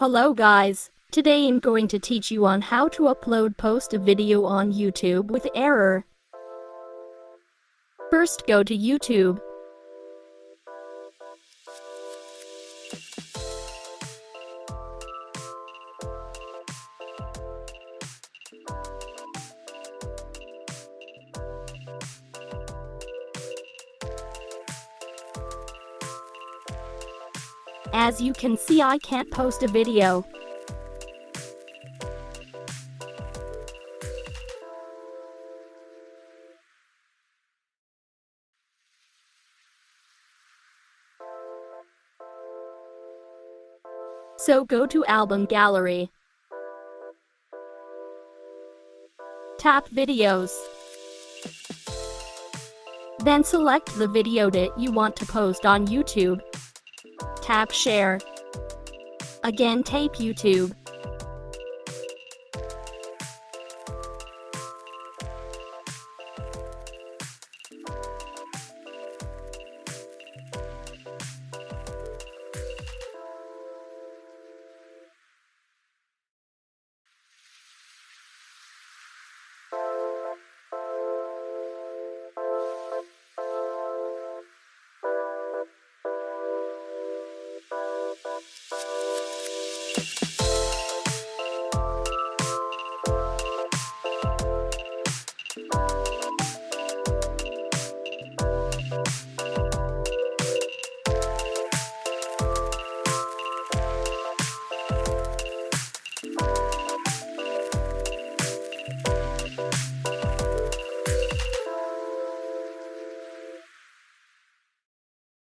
Hello guys, today I'm going to teach you on how to post a video on YouTube with error. First go to YouTube. As you can see, I can't post a video. So go to Album Gallery. Tap Videos. Then select the video that you want to post on YouTube. Tap Share. Again, tap YouTube.